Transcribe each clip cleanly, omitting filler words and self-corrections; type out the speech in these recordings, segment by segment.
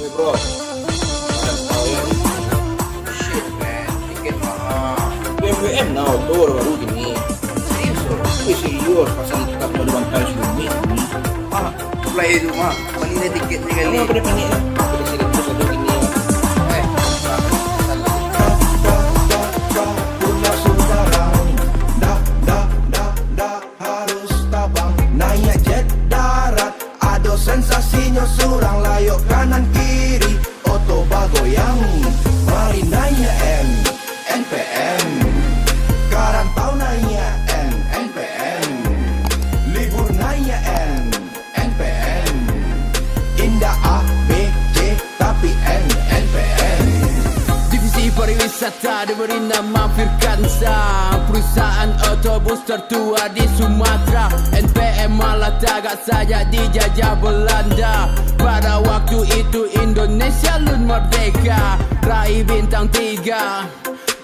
Hey bro, tahu ya? Shit man, tiket mahal. BBM now, tuh baru gini. Serius bro? Serius, fasilitas baruan tayo sini. Apply itu mah, panina tiket ni kali. Ano pa rin pani? Pwede sila po sa dugin niya. Sensasinya surang layok kanan kiri Oto bagoyang Mari nanya NPM Karantau nanya NPM Libur nanya NPM Indah A, B, C Tapi NPM Divisi pariwisata diberi nama Firkansa, perusahaan otobus tertua di Sumatera. NPM malah tagak saja dijajah Belanda. Pada waktu itu Indonesia lun merdeka, raih bintang 3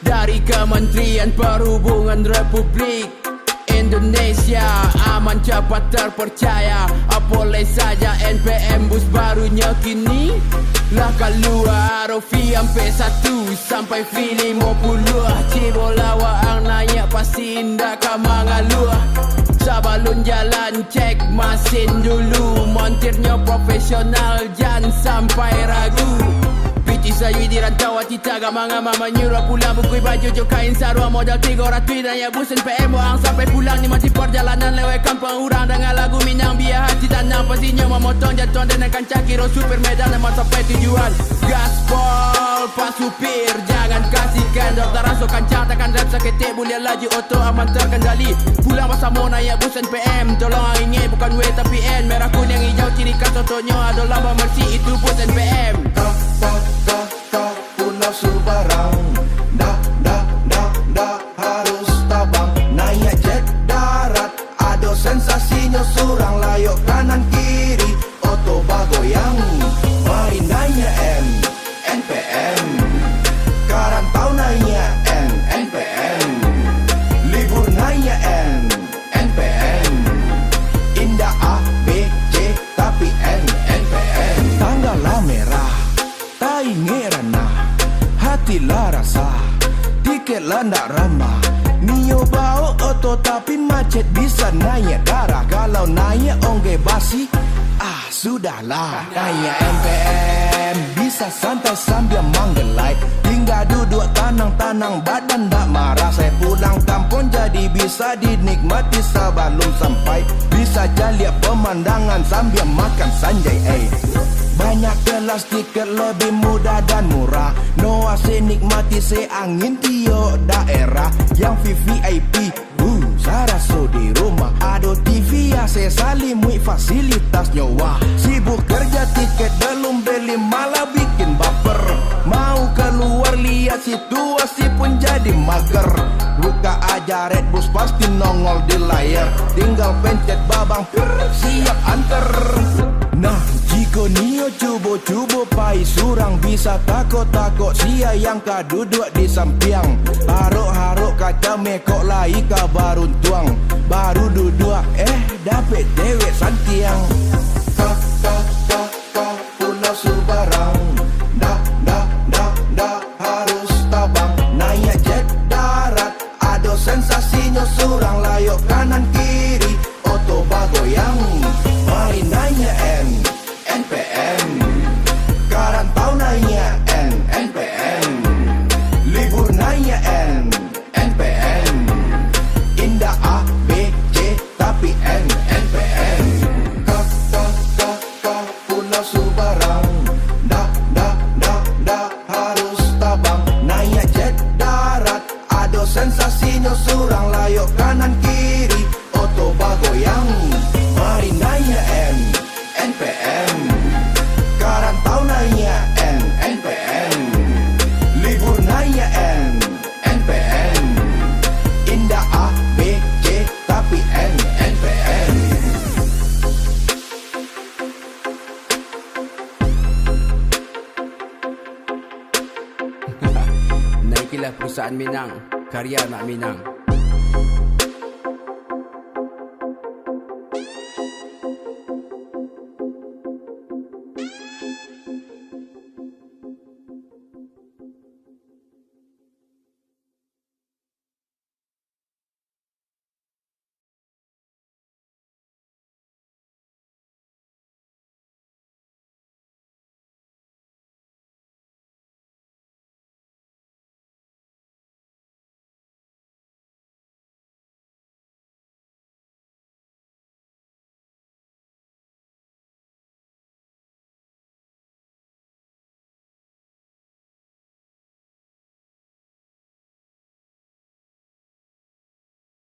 dari Kementerian Perhubungan Republik Indonesia. Aman, cepat, terpercaya. Boleh saja NPM bus barunya kini lah keluar. Rofi sampai 1 sampai V50. Cibola waang naik pasti indah kamangaluh. Sebelum jalan cek mesin dulu. Montirnya profesional, jangan sampai ragu. Biti sayu di rantau hati taga mangama menyuruh pulang bukui baju jo kain sarua modal 300 dan ya bus NPM orang sampai pulang ni masih perjalanan lewat kampung orang dengan lagu Minang biar hati tanam pastinya memotong jatuh dan akan cakiro super medan dan sampai tujuan. Gaspol pas supir jangan kasih kendor terasuk kancang takkan rap sakit boleh laju auto aman terkendali. Pulang masa mau naik bus NPM tolong ingin bukan W tapi N merah kuning hijau ciri khas contohnya ada lambang Mercy itu bus NPM. Pulau Subarang dah harus tabang naik jet darat ada sensasinya surang layok kanan kiri oto bagoyang mari nanya NPM karantau nanya NPM libur nanya NPM indah A B C tapi NPM tanggal merah tai ngerana hati lah rasa tiket lah ndak ramah Mio bau oto tapi macet bisa naik darah kalau naik ongge basi sudahlah naik NPM bisa santai sambil manggelai tinggal duduk tanang-tanang badan ndak marah saya pulang kampung jadi bisa dinikmati sebelum sampai bisa lihat pemandangan sambil makan sanjay banyak kelas tiket lebih mudah dan murah. No AC nikmati seangin tio daerah yang VVIP. Saraso di rumah. Ado TV ya saya salimui fasilitas nyawa. Sibuk kerja tiket belum beli malah bikin baper. Mau keluar lihat situasi pun jadi mager. Buka aja Red Bus pasti nongol di layar. Tinggal pencet babang siap anter. Nah, jika nio cubo-cubo pai surang bisa takut-takut sia yang ka duduk di sampiang. Haruk-haruk kaca mekok lai ka baru tuang. Baru duduk dapet dewek santiang. Pulau Subarang dah harus tabang naik jet darat ada sensasinya surang layok kanan kiri oto bagoyang mari nanya NPM karantau nanya NPM libur nanya NPM indah A B C tapi NPM Pulau Subarang dah harus tabang naik jet darat ada sensasinya surang layok kanan kiri oto bagoyang mari nanya NPM karantau nanya NPM libur nanya NPM indah A B C tapi NPM Naikilah perusahaan Minang, karya nak Minang.